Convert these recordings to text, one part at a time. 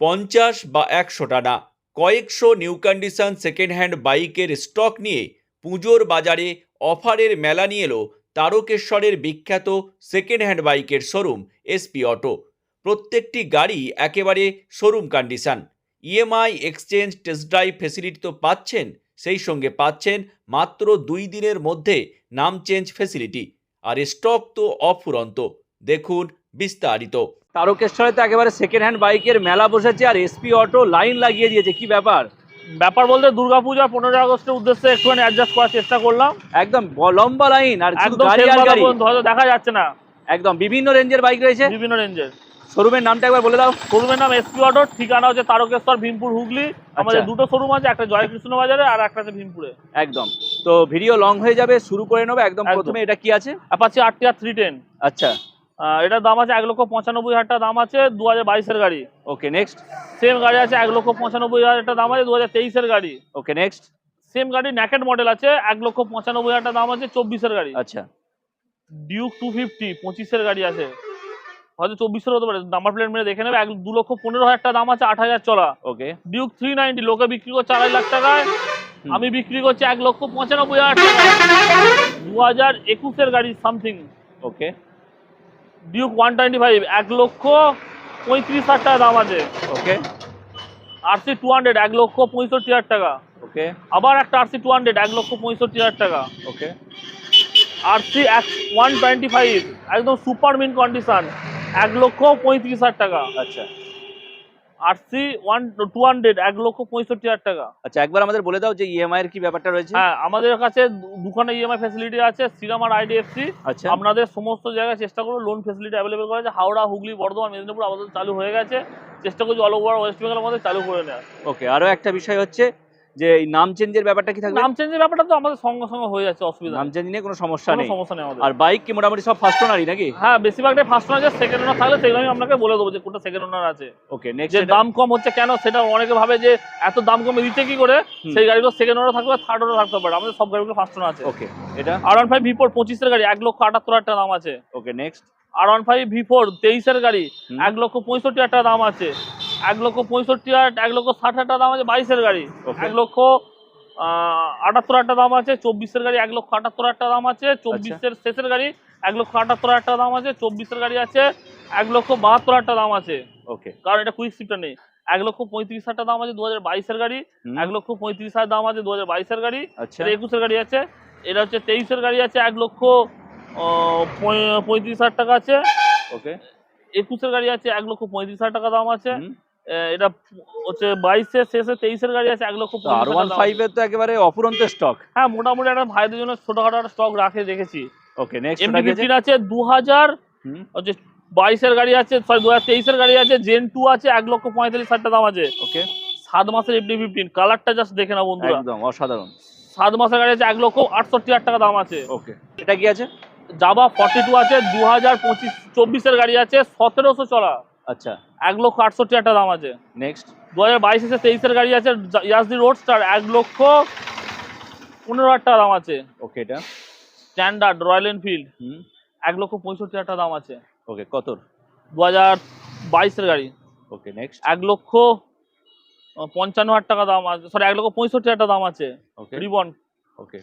50 বা 100টা না, কয়েকশো নিউ কন্ডিশন সেকেন্ড হ্যান্ড বাইকের স্টক নিয়ে পুজোর বাজারে অফারের মেলা নিয়ে এলো তারকেশ্বরের বিখ্যাত সেকেন্ড হ্যান্ড বাইকের শোরুম এসপি অটো। প্রত্যেকটি গাড়ি একেবারে showroom condition. EMI, exchange, test drive facility তো পাচ্ছেন, সেই সঙ্গে পাচ্ছেন মাত্র 2 দিনের মধ্যে নাম চেঞ্জ ফেসিলিটি। আর স্টক তো অফুরন্ত। দেখুন বিস্তারিত। তারকেশ্বরে তো একেবারে সেকেন্ড হ্যান্ড বাইকের মেলা বসেছে, আর এসপি অটো লাইন লাগিয়ে দিয়েছে, কি ব্যাপার? ব্যাপার বলতে দুর্গাপূজা 15 আগস্টের উদ্দেশ্যে একটুখানি অ্যাডজাস্ট করার চেষ্টা করলাম। একদম লম্বা লাইন, আর শুধু একদম গাড়ি শেষ আর মাথা গাড়ি। পর্যন্ত হয়তো দেখা যাচ্ছে না। একদম বিভিন্ন রেঞ্জের বাইক রয়েছে, বিভিন্ন রেঞ্জের। শোরুমের নামটা একবার বলে দাও। শোরুমের নাম এসপি অটো, ঠিকানা হচ্ছে তারকেশ্বর, ভীমপুর, হুগলি। আমাদের দুটো শোরুম আছে, একটা জয়কৃষ্ণ বাজারে আর একটা আছে ভীমপুরে। একদম। তো ভিডিও লং হয়ে যাবে, শুরু করে নেবো একদম প্রথমে। এটা কি আছে? Apache RTR 310। আচ্ছা, এটার দাম আছে 1,95,000 টাকা দাম আছে, 2022-এর গাড়ি। Okay next. সেম গাড়ি আছে 1,95,000 টাকা দাম আছে, 2023-এর গাড়ি। Okay next. সেম গাড়ি ন্যাকেড মডেল আছে, 1,95,000 টাকা দাম আছে, 24-এর গাড়ি। আচ্ছা, ডিউক 250 25-এর গাড়ি আছে, হয়তো 24-এর হতে পারে, নাম্বার প্লেট মেরে দেখে নেবে। 2,15,000 টাকা দাম আছে, 8,000 চলা। ওকে। ডিউক 390 লোকে বিক্রি করছে 2.5 লাখ টাকায়, আমি বিক্রি করছি 1,95,000 টাকা। 2021-এর গাড়ি সামথিং। ওকে। ডিউক 125 1,35,000 টাকা দাম আছে। ওকে। আরসি 200 1,65,000 টাকা। ওকে। আবার একটা আরসি 200 1,65,000 টাকা। ওকে। আরসি 125 একদম সুপার মিন কন্ডিশন, 1,35,000 টাকা। আচ্ছা। আরসি 200 1,65,000 টাকা। আচ্ছা, একবার আমাদের বলে দাও যে ইএমআই এর কি ব্যাপারটা রয়েছে। হ্যাঁ, আমাদের কাছে দুখানে ইএমআই ফ্যাসিলিটি আছে, শ্রীরাম আর আইডিএফসি। আচ্ছা। আপনাদের সমস্ত জায়গায় চেষ্টা করবো লোন ফ্যাসিলিটি অ্যাভেলেবেল করা আছে। হাওড়া, হুগলি, বর্ধমান, মেদিনীপুর আপাতত চালু হয়ে গেছে, চেষ্টা করছি অল ওভার ওয়েস্ট বেঙ্গলের মধ্যে চালু করে নেওয়া। ওকে, আরো একটা বিষয় হচ্ছে যে এই নাম চেঞ্জের ব্যাপারটা কি থাকবে? নাম চেঞ্জের ব্যাপারটা তো আমাদের সঙ্গে সঙ্গে হয়ে যাচ্ছে, অসুবিধা নাম নেই। চেঞ্জ নিয়ে কোনো সমস্যা কোনো নেই। সমস্যা নেই আমাদের। আর বাইক কি মোটামুটি সব ফার্স্ট ওনারই নাকি? হ্যাঁ, বেশিরভাগটাই ফার্স্ট ওনার আছে, সেকেন্ড ওনার থাকলে সেগুলো আমি আপনাকে বলে দেবো যে কোনটা সেকেন্ড ওনার আছে। Okay next. যে দাম কম হচ্ছে কেন, সেটা অনেকে ভাবে যে এত দাম কমে দিচ্ছে কি করে। সেই গাড়িগুলো সেকেন্ড ওনার থাকবে, থার্ড ওনার থাকতে পারে, আমাদের সব গাড়িগুলো ফার্স্ট ওনার আছে। ওকে। এটা R15 V4 25-এর গাড়ি, 1,78,000 টাকা দাম আছে। Okay next. R15 V4 23-এর গাড়ি, 1,65,000 টাকা দাম আছে। 1,65,000 1,60,000 টাকা দাম আছে 22-এর গাড়ি। 1,78,000 টাকা দাম আছে 24-এর গাড়ি, 1,78,000 টাকা দাম আছে। 24-এর শেষের গাড়ি 1,78,000 টাকা দাম আছে। 24-এর গাড়ি আছে 1,72,000 টাকা দাম আছে। ওকে, কারণ এটা কুইক শিফটার নেই। 1,35,000 টাকা দাম আছে 2022-এর গাড়ি। 1,35,000 দাম আছে 2022-এর গাড়ি। আচ্ছা। 21-এর গাড়ি আছে। এটা হচ্ছে 23-এর গাড়ি আছে, 1,35,000 টাকা আছে। ওকে। 21-এর গাড়ি আছে 1,35,000 টাকা দাম আছে। এটা হচ্ছে 22-এর শেষে 23-এর গাড়ি আছে 1,35,000 টাকা দাম। R15 এর তো একেবারে অফুরন্ত স্টক। হ্যাঁ, মোটামুটি একটা ভাইদের জন্য ছোটখাটো একটা স্টক রাখে দেখেছি। Okay next. MD-15 আছে 2000 হচ্ছে 22-এর গাড়ি আছে, সরি 2023-এর গাড়ি আছে। জেন 2 আছে 1,45,000 টাকা দাম আছে। ওকে। 7 মাসের MD-15, কালারটা জাস্ট দেখে নাও বন্ধুরা, একদম অসাধারণ। 7 মাসের গাড়ি আছে 1,68,000 টাকা দাম আছে। ওকে। এটা কি আছে? জাভা 42 আছে 2024-এর গাড়ি আছে, 1700 চলা। আচ্ছা। 1,68,000 টাকা দাম আছে। নেক্সট। 2022-23-এর গাড়ি আছে ইয়াজদি রোডস্টার, 1,15,000 টাকা দাম আছে। ওকে। এটা স্ট্যান্ডার্ড রয়্যাল এনফিল্ড, 1,65,000 টাকা দাম আছে। ওকে। কত? 2022-এর গাড়ি। Okay next. 1,55,000 টাকা দাম আছে, সরি 1,65,000 টাকা দাম আছে। ওকে। রিবন ওকে।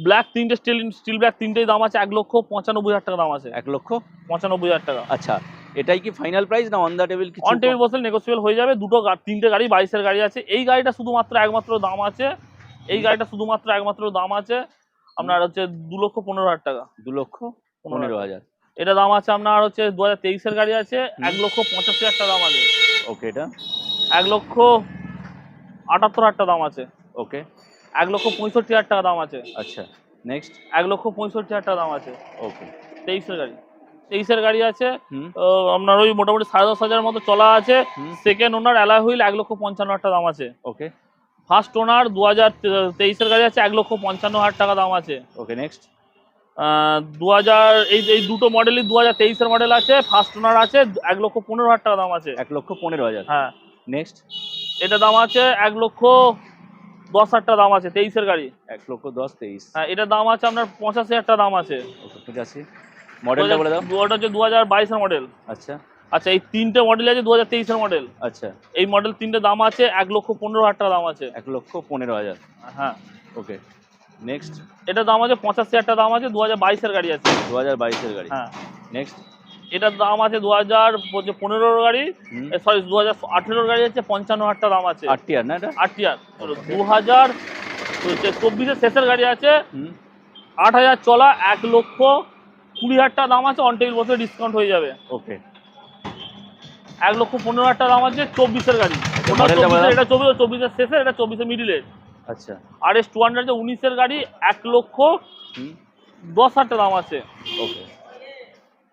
ব্ল্যাক তিনটে, স্টিল ব্ল্যাক তিনটেই দাম আছে 1,95,000 টাকা দাম আছে। 1,95,000 টাকা। আচ্ছা, এটাই কি ফাইনাল প্রাইস না অন দা টেবিল কিছু? অন টেবিল বসলে নেগোসিয়েবল হয়ে যাবে। তিনটে গাড়ি 22-এর গাড়ি আছে। এই গাড়িটা শুধুমাত্র একমাত্র দাম আছে, এই গাড়িটা শুধুমাত্র একমাত্র দাম আছে আপনার হচ্ছে 2,15,000 টাকা। 2,15,000। এটা দাম আছে আপনার হচ্ছে 2023-এর গাড়ি আছে 1,85,000 টাকা দাম আছে। ওকে। এটা 1,78,000 টাকা দাম আছে। ওকে। 1,65,000 টাকা দাম আছে। আচ্ছা নেক্সট। 1,65,000 টাকা দাম আছে। ওকে। 23-এর গাড়ি। 23-এর গাড়ি আছে আপনার ওই মোটামুটি 10,500 মতো চলা আছে। সেকেন্ড ওনার অ্যালয় হুইল 1,55,000 টাকা দাম আছে। ওকে। ফার্স্ট ওনার 2023-এর গাড়ি আছে 1,55,000 টাকা দাম আছে। Okay next. 2000 এই দুটো মডেলই 2023-এর মডেল আছে। ফার্স্ট ওনার আছে 1,15,000 টাকা দাম আছে। 1,15,000। হ্যাঁ। নেক্সট। এটা দাম আছে 1,10,000 টাকা দাম আছে, 23-এর গাড়ি। 1,10,000 23। হ্যাঁ, এটার দাম আছে আপনার 85,000 টাকা দাম আছে। ওকে ঠিক আছে। মডেলটা বলে দাও। ওটা হচ্ছে 2022-এর মডেল। আচ্ছা। আচ্ছা, এই তিনটে মডেল আছে 2023-এর মডেল। আচ্ছা, এই মডেল তিনটে দাম আছে 1,15,000 টাকা দাম আছে। 1,15,000। হ্যাঁ, ওকে, নেক্সট। এটার দাম আছে 85,000 টাকা দাম আছে, 2022-এর গাড়ি আছে। 2022-এর গাড়ি। হ্যাঁ, নেক্সট। এটার দাম আছে 2015-র গাড়ি, হুম। সরি 2018-র গাড়ি আছে, 55,000 টাকা দাম আছে। RTR না এটা? RTR 2024-এর শেষের গাড়ি আছে, হুম। 8,000 চলা, 1,20,000 টাকা দাম আছে, অন টেবিল বছর ডিসকাউন্ট হয়ে যাবে। ওকে, 1,15,000 টাকা দাম আছে, 24-এর গাড়ি। ওটা মডেলটা 24-এর, বলো। এটা 24-এর শেষে, এটা 24-এর মিডিলের। আচ্ছা। RS 200 আছে 19-এর গাড়ি, 1,10,000 টাকা দাম আছে। ওকে,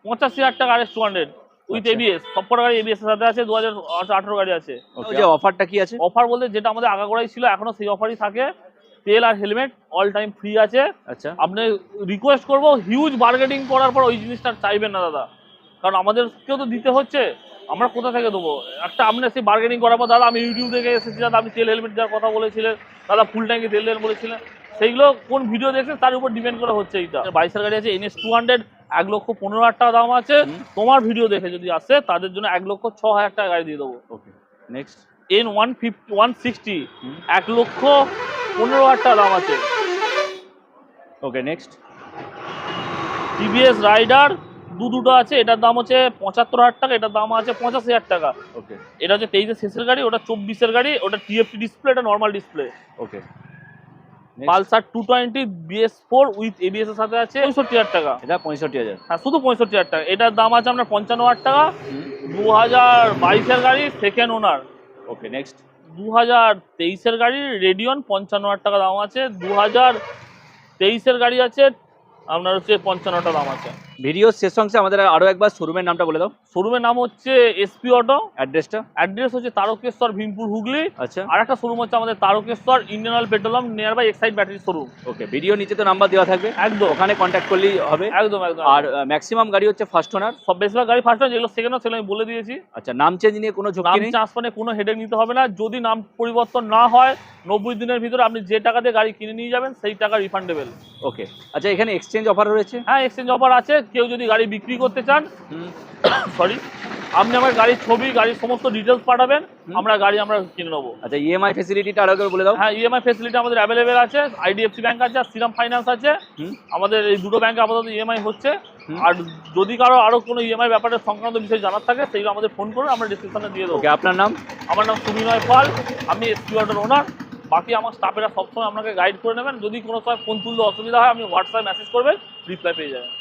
85,000 টাকা RS 200 উইথ আচ্ছা। ABS, সবকটা গাড়ি ABS এর সাথে আছে, 2018 গাড়ি আছে। ওই যে অফারটা কি আছে? অফার বলতে যেটা আমাদের আগাগোড়াই ছিল, এখনো সেই অফারই থাকে। তেল আর হেলমেট অল টাইম ফ্রি আছে। আচ্ছা। আপনি রিকোয়েস্ট করবো, হিউজ বার্গেনিং করার পর ওই জিনিসটা চাইবেন না দাদা, কারণ আমাদেরকেও তো দিতে হচ্ছে, আমরা কোথা থেকে দেবো? একটা আপনি সেই বার্গেনিং করার পর, দাদা আমি ইউটিউব দেখে এসেছি, দাদা আপনি তেল হেলমেট দেওয়ার কথা বলেছিলেন, দাদা ফুল ট্যাঙ্কি তেল দেন বলেছিলেন, সেইগুলো কোন ভিডিও দেখছেন তার উপর ডিপেন্ড করে হচ্ছে। এইটা 22-এর গাড়ি আছে NS 200, 1,15,000 টাকা দাম আছে। তোমার ভিডিও দেখে যদি আসে তাদের জন্য 1,06,000 টাকা গাড়ি দিয়ে দেবো। ওকে, নেক্সট। N160 1,15,000 টাকা দাম আছে। ওকে, নেক্সট। TVS রাইডার দুটো আছে, এটার দাম হচ্ছে 75,000 টাকা, এটার দাম আছে 85,000 টাকা। ওকে, এটা হচ্ছে 23-এর শেষের গাড়ি, ওটা 24-এর গাড়ি, ওটা TFT ডিসপ্লে, এটা normal display. Okay, Pulsar 220 BS4 with ABS এর সাথে আছে 65,000 টাকা। এটা 65,000। হ্যাঁ, শুধু 65,000 টাকা। এটার দাম আছে আপনার 55,000 টাকা, 2022-এর গাড়ি, সেকেন্ড ওনার। ওকে, নেক্সট। 2023-এর গাড়ি রেডিয়ন, 55,000 টাকা দাম আছে। 2023-এর গাড়ি আছে আপনার হচ্ছে 55 টাকা দাম আছে। ভিডিও শেষ অংশে আমাদের আরো একবার শোরুমের নামটা বলে দাও। শোরুমের নাম হচ্ছে SP অটো। অ্যাড্রেসটা? অ্যাড্রেস হচ্ছে তারকেশ্বর, ভীমপুর, হুগলি। আচ্ছা। আর একটা শোরুম হচ্ছে আমাদের Tarakeswar Indian oil petrol near by Exide battery showroom. Okay, video নিচে তো নাম্বার দেওয়া থাকবে, একদম, ওখানে কন্ট্যাক্ট করলেই হবে। একদম একদম। আর ম্যাক্সিমাম গাড়ি হচ্ছে ফার্স্ট ওনার। সব বেশিরভাগ গাড়ি ফার্স্ট ওনার, যেগুলো সেকেন্ড ওনার সেগুলো আমি বলে দিয়েছি। আচ্ছা, নাম চেঞ্জ নিয়ে কোনো নাম ঝুঁকি নেই? ট্রান্সফারে কোনো হেডেক নিতে হবে না। যদি নাম পরিবর্তন না হয় 90 দিনের ভিতরে আপনি যে টাকা দিয়ে গাড়ি কিনে নিয়ে যাবেন সেই টাকা রিফান্ডেবল। ওকে, আচ্ছা, এখানে এক্সচেঞ্জ অফার রয়েছে? হ্যাঁ, এক্সচেঞ্জ অফার আছে। কেউ যদি গাড়ি বিক্রি করতে চান, সরি, আপনি আমার গাড়ির ছবি, গাড়ির সমস্ত ডিটেলস পাঠাবেন, আমরা কিনে নেবো। আচ্ছা, ইএমআই ফ্যাসিলিটিটা আরো একবার বলে দাও। হ্যাঁ, ইএমআই ফ্যাসিলিটি আমাদের অ্যাভেলেবেল আছে। IDFC ব্যাংক আছে আর শ্রীরাম ফাইন্যান্স আছে। আমাদের এই দুটো ব্যাংকে আপাতত ইএমআই হচ্ছে। আর যদি কারো আরো কোনো ইএমআই ব্যাপারে সংক্রান্ত বিষয় জানার থাকে সেইগুলো আমাদের ফোন করে আমরা ডিসক্রিপশনে দিয়ে দেবো। ওকে, আপনার নাম? আমার নাম সুবিনয় পাল, আমি SP অটোর ওনার। বাকি আমার স্টাফেরা সবসময় আপনাকে গাইড করে নেবেন। যদি কোনো সময় ফোন তুলতে অসুবিধা হয়, আপনি হোয়াটসঅ্যাপ মেসেজ করবেন, রিপ্লাই পেয়ে যাবেন।